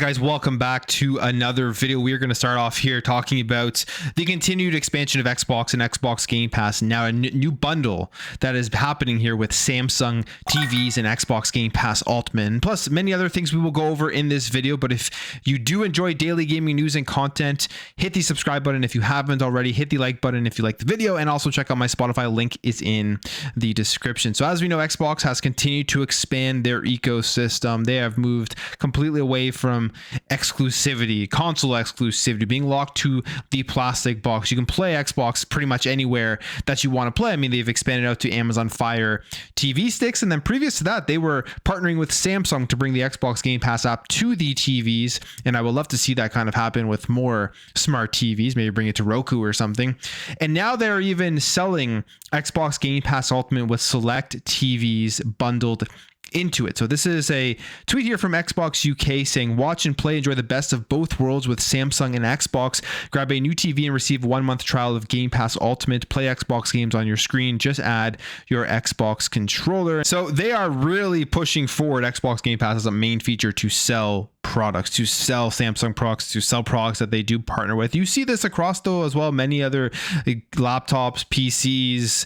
guys, welcome back to another video. We are going to start off here talking about the continued expansion of Xbox and Xbox Game Pass. Now a new bundle that is happening here with Samsung TVs and Xbox Game Pass Ultimate, plus many other things we will go over in this video. But if you do enjoy daily gaming news and content, hit the subscribe button if you haven't already, hit the like button if you like the video, and also check out my Spotify. Link is in the description. So as we know, Xbox has continued to expand their ecosystem. They have moved completely away from exclusivity, console exclusivity, being locked to the plastic box. You can play Xbox pretty much anywhere that you want to play. I mean, they've expanded out to Amazon Fire TV sticks, and then previous to that, they were partnering with Samsung to bring the Xbox Game Pass app to the TVs, and I would love to see that kind of happen with more smart TVs, maybe bring it to Roku or something. And now they're even selling Xbox Game Pass Ultimate with select TVs bundled into it. So this is a tweet here from Xbox UK saying, watch and play, enjoy the best of both worlds with Samsung and Xbox. Grab a new TV and receive 1 month trial of Game Pass Ultimate. Play Xbox games on your screen. Just add your Xbox controller. So they are really pushing forward Xbox Game Pass as a main feature to sell products, to sell Samsung products, to sell products that they do partner with. You see this across though as well, many other laptops, PCs,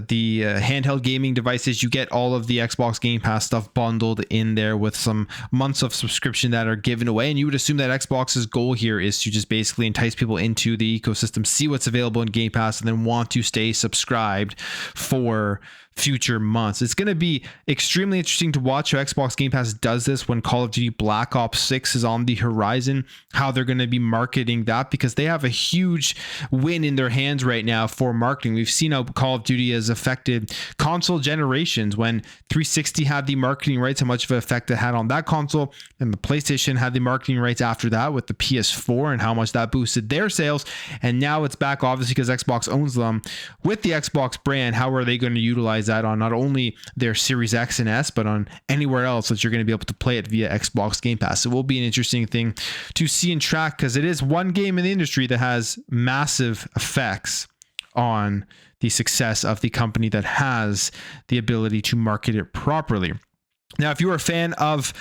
the handheld gaming devices. You get all of the Xbox Game Pass stuff bundled in there with some months of subscription that are given away. And you would assume that Xbox's goal here is to just basically entice people into the ecosystem, see what's available in Game Pass, and then want to stay subscribed for future months. It's going to be extremely interesting to watch how Xbox Game Pass does this when Call of Duty Black Ops 6 is on the horizon, how they're going to be marketing that, because they have a huge win in their hands right now for marketing. We've seen how Call of Duty has affected console generations when 360 had the marketing rights, how much of an effect it had on that console, and the PlayStation had the marketing rights after that with the PS4 and how much that boosted their sales. And now it's back, obviously, because Xbox owns them with the Xbox brand. How are they going to utilize that on not only their Series X and S, but on anywhere else that you're going to be able to play it via Xbox Game Pass? It will be an interesting thing to see and track, because it is one game in the industry that has massive effects on the success of the company that has the ability to market it properly. Now, if you're a fan of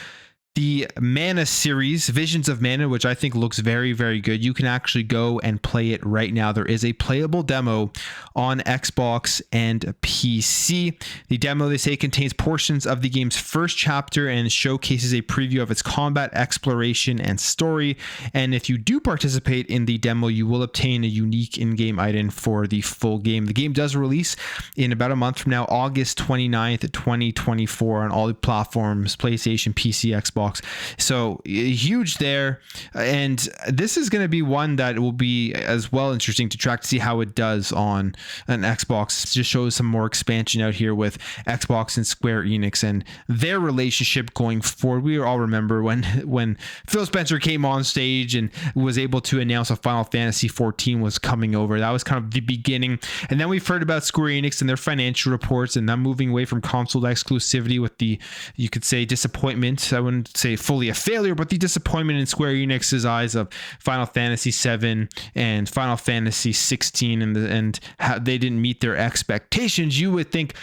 the Mana series, Visions of Mana, which I think looks very, very good, you can actually go and play it right now. There is a playable demo on Xbox and PC. The demo, they say, contains portions of the game's first chapter and showcases a preview of its combat, exploration, and story. And if you do participate in the demo, you will obtain a unique in-game item for the full game. The game does release in about a month from now, August 29th, 2024, on all the platforms, PlayStation, PC, Xbox. So huge there. And this is going to be one that will be as well interesting to track to see how it does on an Xbox. It just shows some more expansion out here with Xbox and Square Enix and their relationship going forward. We all remember when Phil Spencer came on stage and was able to announce a Final Fantasy 14 was coming over. That was kind of the beginning. And then we've heard about Square Enix and their financial reports and them moving away from console exclusivity with the, you could say, disappointment. I wouldn't say fully a failure, but the disappointment in Square Enix's eyes of Final Fantasy 7 and Final Fantasy 16, and how they didn't meet their expectations. You would think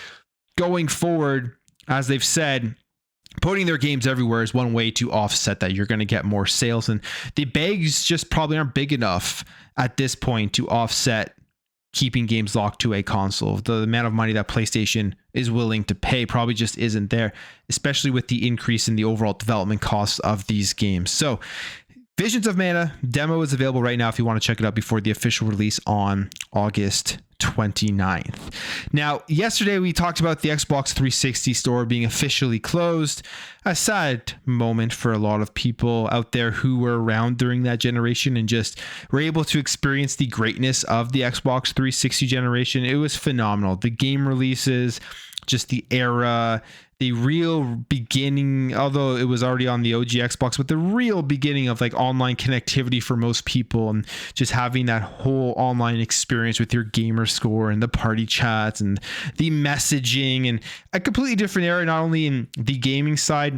going forward, as they've said, putting their games everywhere is one way to offset that. You're going to get more sales, and the bags just probably aren't big enough at this point to offset keeping games locked to a console. The amount of money that PlayStation is willing to pay probably just isn't there, especially with the increase in the overall development costs of these games. So Visions of Mana demo is available right now if you want to check it out before the official release on August 29th. Now, yesterday we talked about the Xbox 360 store being officially closed. A sad moment for a lot of people out there who were around during that generation and just were able to experience the greatness of the Xbox 360 generation. It was phenomenal. The game releases, just the era, the real beginning, although it was already on the OG Xbox, but the real beginning of like online connectivity for most people, and just having that whole online experience with your gamer score and the party chats and the messaging, and a completely different era, not only in the gaming side.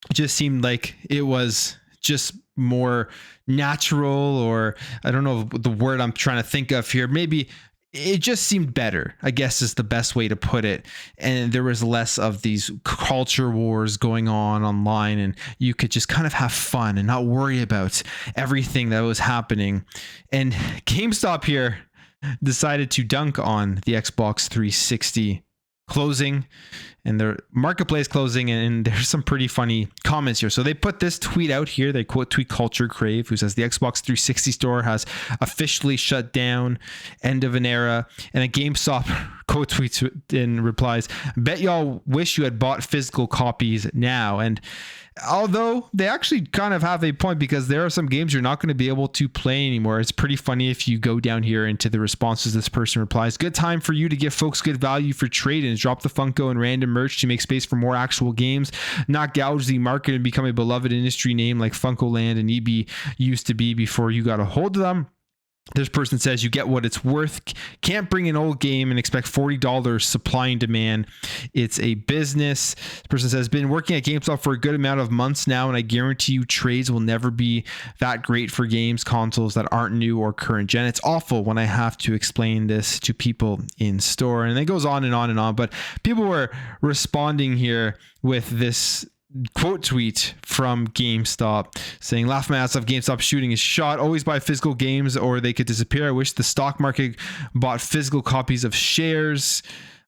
It just seemed like it was just more natural, or I don't know the word I'm trying to think of here. Maybe it just seemed better, I guess is the best way to put it. And there was less of these culture wars going on online, and you could just kind of have fun and not worry about everything that was happening. And GameStop here decided to dunk on the Xbox 360 closing and their marketplace closing, and there's some pretty funny comments here. So they put this tweet out here. They quote tweet Culture Crave, who says the Xbox 360 store has officially shut down, end of an era. And a GameStop quote tweets and replies, bet y'all wish you had bought physical copies now. And although they actually kind of have a point, because there are some games you're not going to be able to play anymore. It's pretty funny if you go down here into the responses. This person replies, good time for you to give folks good value for trade-ins. Drop the Funko and random merch to make space for more actual games. Not gouge the market and become a beloved industry name like Funko Land and EB used to be before you got a hold of them. This person says you get what it's worth. Can't bring an old game and expect $40 supply and demand. It's a business. This person says, been working at GameStop for a good amount of months now, and I guarantee you trades will never be that great for games consoles that aren't new or current gen. It's awful when I have to explain this to people in store. And it goes on and on and on. But people were responding here with this quote tweet from GameStop saying, laugh my ass off, GameStop shooting is shot. Always buy physical games or they could disappear. I wish the stock market bought physical copies of shares.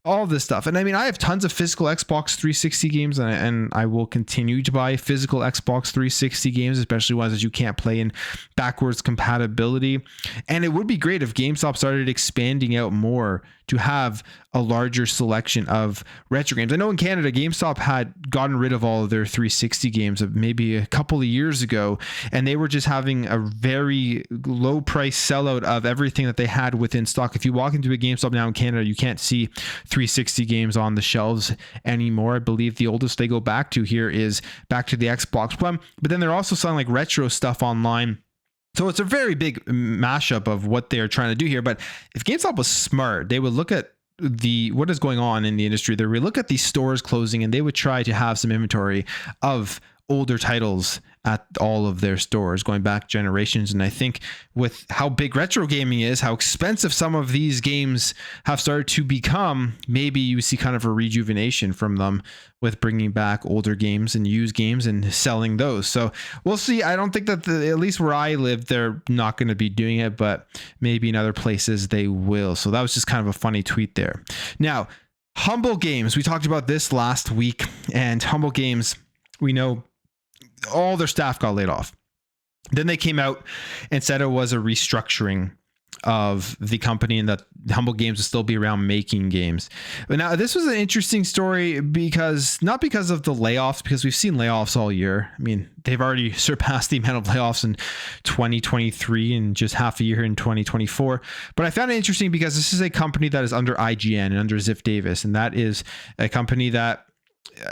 All this stuff. And I mean, I have tons of physical Xbox 360 games, and I will continue to buy physical Xbox 360 games, especially ones that you can't play in backwards compatibility. And it would be great if GameStop started expanding out more to have a larger selection of retro games. I know in Canada, GameStop had gotten rid of all of their 360 games maybe a couple of years ago, and they were just having a very low price sellout of everything that they had within stock. If you walk into a GameStop now in Canada, you can't see 360 games on the shelves anymore. I believe the oldest they go back to here is back to the Xbox One, but then they're also selling like retro stuff online. So it's a very big mashup of what they are trying to do here. But if GameStop was smart, they would look at what is going on in the industry. They would look at these stores closing, and they would try to have some inventory of older titles at all of their stores going back generations. And I think with how big retro gaming is, how expensive some of these games have started to become, maybe you see kind of a rejuvenation from them with bringing back older games and used games and selling those. So we'll see. I don't think that at least where I live, they're not going to be doing it, but maybe in other places they will. So that was just kind of a funny tweet there. Now, Humble Games, we talked about this last week, and Humble Games, we know all their staff got laid off. Then they came out and said it was a restructuring of the company and that Humble Games will still be around making games. But now this was an interesting story because not because of the layoffs, because we've seen layoffs all year. I mean, they've already surpassed the amount of layoffs in 2023 and just half a year in 2024. But I found it interesting because this is a company that is under IGN and under Ziff Davis. And that is a company that,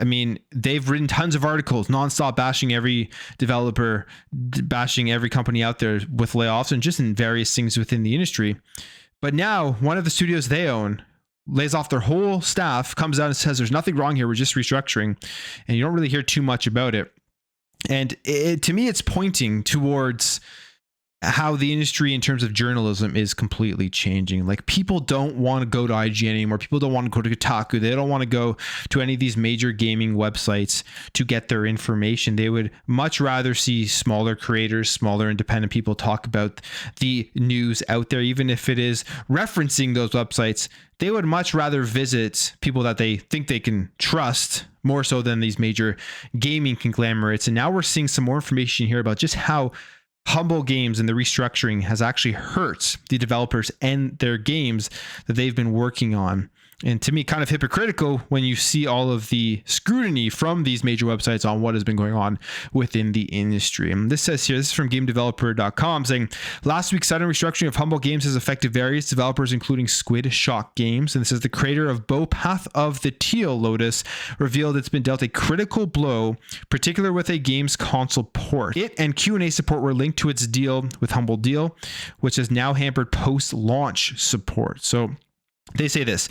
I mean, they've written tons of articles nonstop bashing every developer, bashing every company out there with layoffs and just in various things within the industry. But now one of the studios they own lays off their whole staff, comes out and says there's nothing wrong here, we're just restructuring, and you don't really hear too much about it. And to me, it's pointing towards how the industry in terms of journalism is completely changing. Like, people don't want to go to IGN anymore. People don't want to go to Kotaku. They don't want to go to any of these major gaming websites to get their information. They would much rather see smaller creators, smaller independent people talk about the news out there, even if it is referencing those websites. They would much rather visit people that they think they can trust more so than these major gaming conglomerates. And now we're seeing some more information here about just how Humble Games and the restructuring has actually hurt the developers and their games that they've been working on. And to me, kind of hypocritical when you see all of the scrutiny from these major websites on what has been going on within the industry. And this says here, this is from GameDeveloper.com, saying last week's sudden restructuring of Humble Games has affected various developers, including Squid Shock Games. And this is the creator of Bow Path of the Teal Lotus revealed it's been dealt a critical blow, particularly with a game's console port. It and Q&A support were linked to its deal with Humble Deal, which has now hampered post-launch support. So They say this: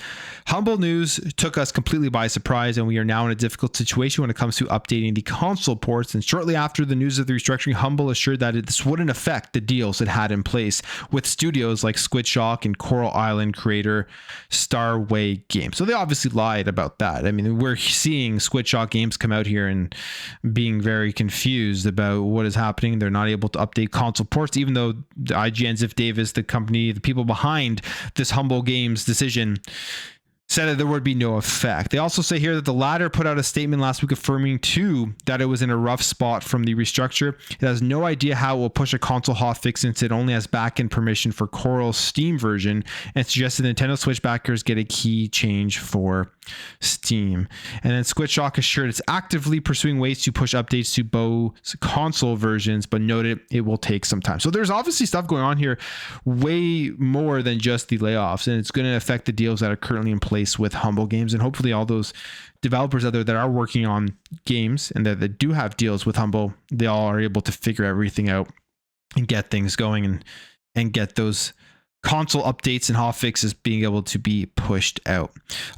Humble news took us completely by surprise, and we are now in a difficult situation when it comes to updating the console ports. And shortly after the news of the restructuring, Humble assured that this wouldn't affect the deals it had in place with studios like Squid Shock and Coral Island creator Starway Games. So they obviously lied about that. I mean, we're seeing Squid Shock Games come out here and being very confused about what is happening. They're not able to update console ports, even though the IGN, Ziff Davis, the company, the people behind this Humble Games decision, said that there would be no effect. They also say here that the latter put out a statement last week affirming too that it was in a rough spot from the restructure. It has no idea how it will push a console hotfix since it only has backend permission for Coral's Steam version, and suggested Nintendo Switch backers get a key change for Steam. And then Squid Shock assured it's actively pursuing ways to push updates to both console versions, but noted it will take some time. So there's obviously stuff going on here, way more than just the layoffs, and it's going to affect the deals that are currently in place with Humble Games, and hopefully all those developers out there that are working on games and that do have deals with Humble, they all are able to figure everything out and get things going and get those console updates and hotfixes being able to be pushed out.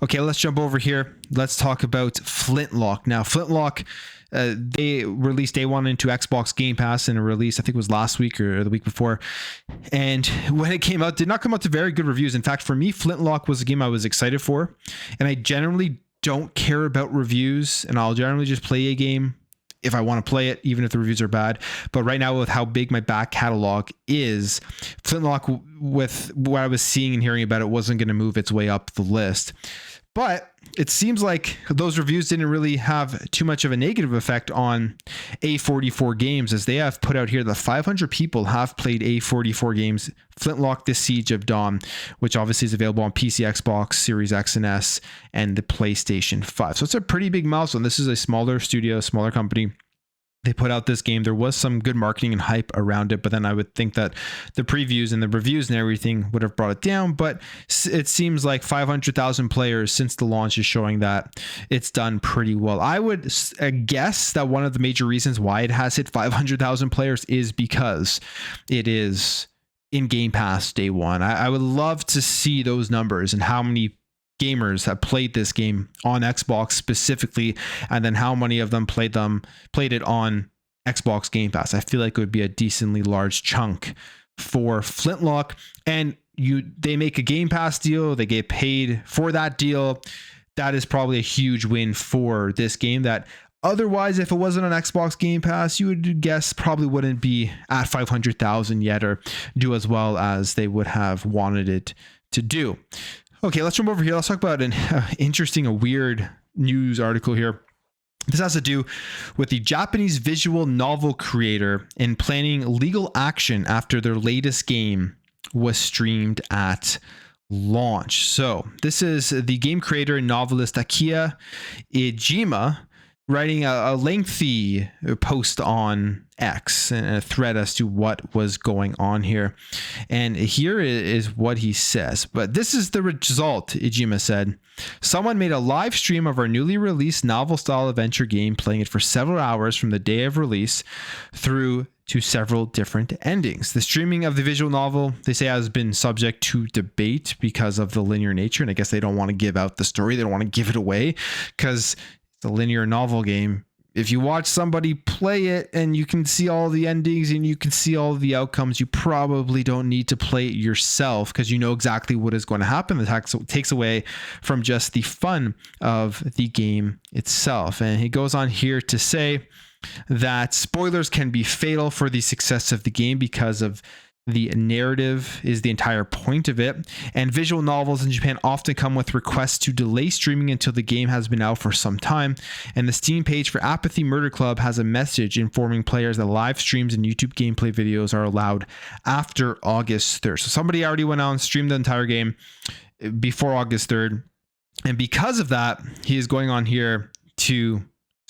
Okay, let's jump over here. Let's talk about Flintlock. Now, Flintlock, they released day one into Xbox Game Pass in a release, I think it was last week or the week before. And when it came out, did not come out to very good reviews. In fact, for me, Flintlock was a game I was excited for. And I generally don't care about reviews, and I'll generally just play a game if I want to play it, even if the reviews are bad. But right now, with how big my back catalog is, Flintlock, with what I was seeing and hearing about it, wasn't going to move its way up the list. But it seems like those reviews didn't really have too much of a negative effect on A44 Games, as they have put out here that 500 people have played A44 Games Flintlock: The Siege of Dawn, which obviously is available on PC, Xbox, Series X and S, and the PlayStation 5. So it's a pretty big milestone. This is a smaller studio, smaller company. They put out this game. There was some good marketing and hype around it, but then I would think that the previews and the reviews and everything would have brought it down. But it seems like 500,000 players since the launch is showing that it's done pretty well. I would guess that one of the major reasons why it has hit 500,000 players is because it is in Game Pass day one. I would love to see those numbers and how many gamers have played this game on Xbox specifically, and then how many of them played it on Xbox Game Pass. I feel like it would be a decently large chunk for Flintlock. And they make a Game Pass deal, they get paid for that deal. That is probably a huge win for this game that otherwise, if it wasn't on Xbox Game Pass, you would guess probably wouldn't be at 500,000 yet, or do as well as they would have wanted it to do. Okay, let's jump over here. Let's talk about an interesting, a weird news article here. This has to do with the Japanese visual novel creator and planning legal action after their latest game was streamed at launch. So this is the game creator and novelist Takia Ijima writing a lengthy post on X and a thread as to what was going on here. And here is what he says. But this is the result, Ijima said. Someone made a live stream of our newly released novel-style adventure game, playing it for several hours from the day of release through to several different endings. The streaming of the visual novel, they say, has been subject to debate because of the linear nature. And I guess they don't want to give out the story. They don't want to give it away because the linear novel game, if you watch somebody play it and you can see all the endings and you can see all the outcomes, you probably don't need to play it yourself because you know exactly what is going to happen. That takes away from just the fun of the game itself. And he goes on here to say that spoilers can be fatal for the success of the game because of the narrative is the entire point of it. And visual novels in Japan often come with requests to delay streaming until the game has been out for some time. And the Steam page for Apathy Murder Club has a message informing players that live streams and YouTube gameplay videos are allowed after August 3rd. So somebody already went out and streamed the entire game before August 3rd. And because of that, he is going on here to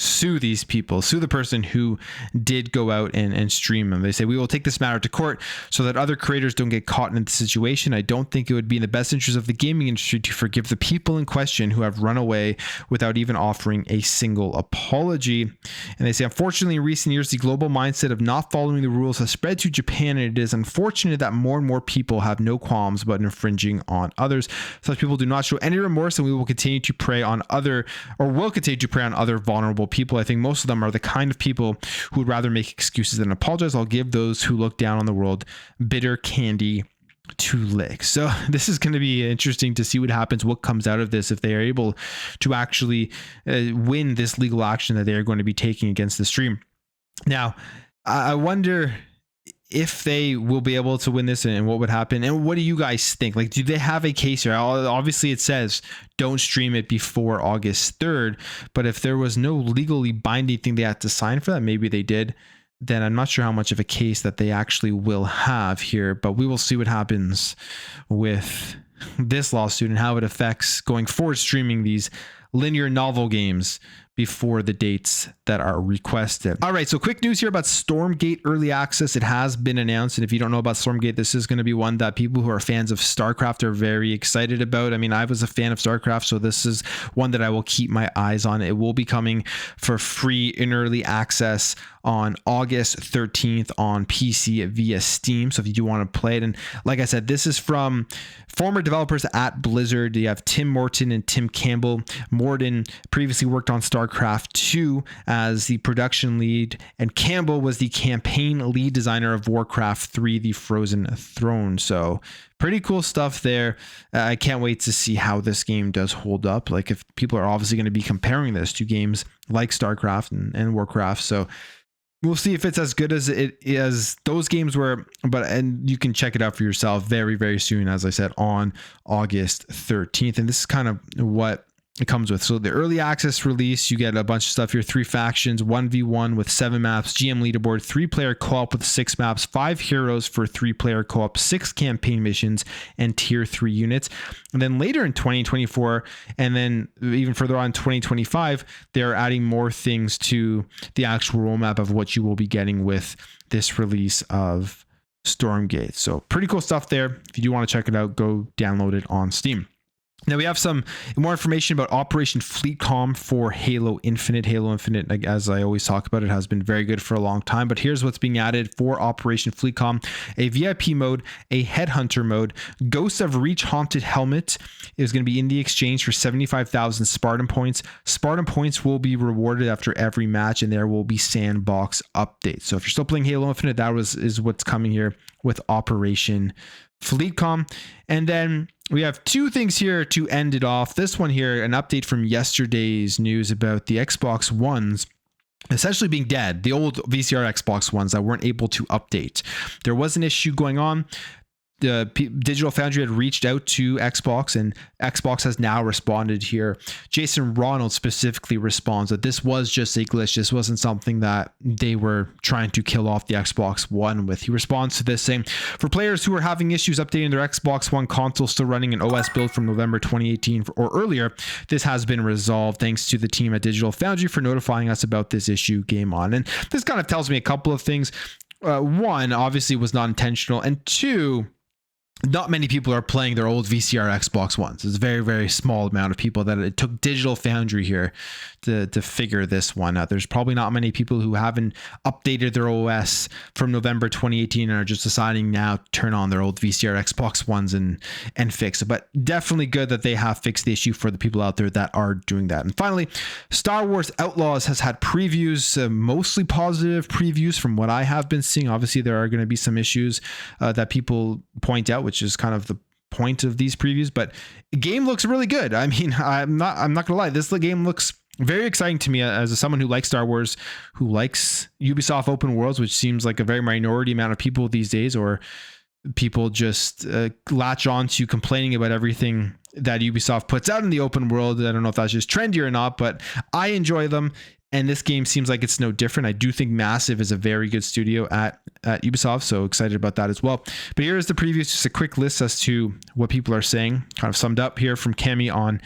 sue these people, sue the person who did go out and stream them. They say, we will take this matter to court so that other creators don't get caught in this situation. I don't think it would be in the best interest of the gaming industry to forgive the people in question who have run away without even offering a single apology. And they say, unfortunately, in recent years, the global mindset of not following the rules has spread to Japan, and it is unfortunate that more and more people have no qualms about infringing on others. Such people do not show any remorse, and we will continue to prey on other vulnerable people. I think most of them are the kind of people who would rather make excuses than apologize. I'll give those who look down on the world bitter candy to lick. So this is going to be interesting to see what happens, what comes out of this, if they are able to actually win this legal action that they are going to be taking against the stream. Now, I wonder if they will be able to win this and what would happen. And what do you guys think? Like, do they have a case here? Obviously it says don't stream it before August 3rd, but if there was no legally binding thing they had to sign for that, maybe they did, then I'm not sure how much of a case that they actually will have here, but we will see what happens with this lawsuit and how it affects going forward streaming these linear novel games before the dates that are requested. All right, so quick news here about Stormgate early access. It has been announced, and if you don't know about Stormgate, this is going to be one that people who are fans of StarCraft are very excited about. I mean, I was a fan of StarCraft, so this is one that I will keep my eyes on. It will be coming for free in early access on August 13th on PC via Steam. So if you do want to play it, and like I said, this is from former developers at Blizzard. You have Tim Morton and Tim Campbell. Morton previously worked on StarCraft 2 as the production lead, and Campbell was the campaign lead designer of Warcraft 3, The Frozen Throne. So pretty cool stuff there. I can't wait to see how this game does hold up. Like, if people are obviously going to be comparing this to games like StarCraft and Warcraft. So we'll see if it's as good as those games were, and you can check it out for yourself very, very soon, as I said, on August 13th. And this is kind of what it comes with. So the early access release, you get a bunch of stuff here: 3 factions, 1v1 with 7 maps, GM leaderboard, 3-player co-op with 6 maps, 5 heroes for 3-player co-op, 6 campaign missions, and tier 3 units. And then later in 2024, and then even further on 2025, they're adding more things to the actual roadmap of what you will be getting with this release of Stormgate. So pretty cool stuff there. If you do want to check it out, go download it on Steam. Now we have some more information about Operation Fleetcom for Halo Infinite. Halo Infinite, as I always talk about, it has been very good for a long time, but here's what's being added for Operation Fleetcom: a VIP mode, a Headhunter mode, Ghosts of Reach Haunted Helmet is going to be in the exchange for 75,000 Spartan points. Spartan points will be rewarded after every match, and there will be sandbox updates. So if you're still playing Halo Infinite, that is what's coming here with Operation Fleetcom. And then we have 2 things here to end it off. This one here, an update from yesterday's news about the Xbox Ones essentially being dead, the old VCR Xbox Ones that weren't able to update. There was an issue going on. The Digital Foundry had reached out to Xbox, and Xbox has now responded here. Jason Ronald specifically responds that this was just a glitch. This wasn't something that they were trying to kill off the Xbox One with. He responds to this saying, for players who are having issues updating their Xbox One console still running an OS build from November 2018 or earlier, this has been resolved. Thanks to the team at Digital Foundry for notifying us about this issue. Game on. And this kind of tells me a couple of things. One, obviously it was not intentional, and 2, not many people are playing their old VCR Xbox Ones. It's a very, very small amount of people that it took Digital Foundry here to figure this one out. There's probably not many people who haven't updated their OS from November 2018 and are just deciding now to turn on their old VCR Xbox Ones and fix it. But definitely good that they have fixed the issue for the people out there that are doing that. And finally, Star Wars Outlaws has had previews, mostly positive previews from what I have been seeing. Obviously, there are going to be some issues that people point out, which is kind of the point of these previews, but the game looks really good. I mean, I'm not gonna lie, this game looks very exciting to me as someone who likes Star Wars, who likes Ubisoft open worlds, which seems like a very minority amount of people these days, or people just latch on to complaining about everything that Ubisoft puts out in the open world. I don't know if that's just trendy or not, but I enjoy them. And this game seems like it's no different. I do think Massive is a very good studio at Ubisoft, so excited about that as well. But here is the preview, just a quick list as to what people are saying, kind of summed up here from Kemi on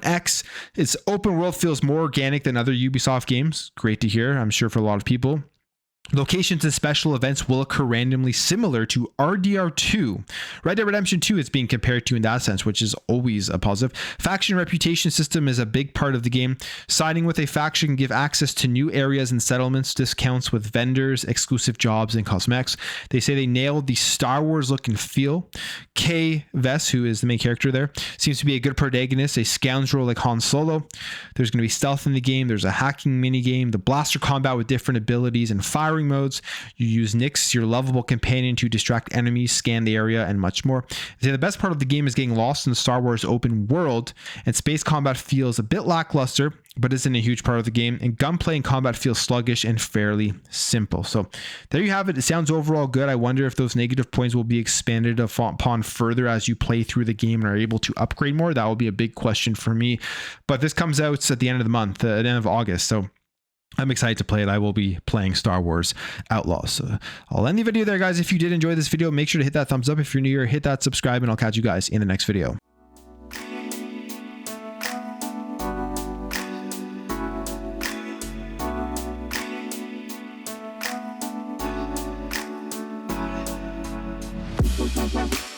X. Its open world feels more organic than other Ubisoft games. Great to hear, I'm sure, for a lot of people. Locations and special events will occur randomly, similar to RDR2. Red Dead Redemption 2 is being compared to in that sense, which is always a positive. Faction reputation system is a big part of the game. Siding with a faction can give access to new areas and settlements, discounts with vendors, exclusive jobs, and cosmetics. They say they nailed the Star Wars look and feel. Kay Vess, who is the main character there, seems to be a good protagonist, a scoundrel like Han Solo. There's going to be stealth in the game. There's a hacking minigame, the blaster combat with different abilities, and firing modes. You use Nyx, your lovable companion, to distract enemies, scan the area, and much more. They say the best part of the game is getting lost in the Star Wars open world, and space combat feels a bit lackluster, but isn't a huge part of the game, and gunplay and combat feels sluggish and fairly simple. So there you have it. It sounds overall good. I wonder if those negative points will be expanded upon further as you play through the game and are able to upgrade more. That will be a big question for me, but this comes out at the end of the month, at the end of August, so I'm excited to play it. I will be playing Star Wars Outlaws. So I'll end the video there, guys. If you did enjoy this video, make sure to hit that thumbs up. If you're new here, hit that subscribe, and I'll catch you guys in the next video. We'll be right back.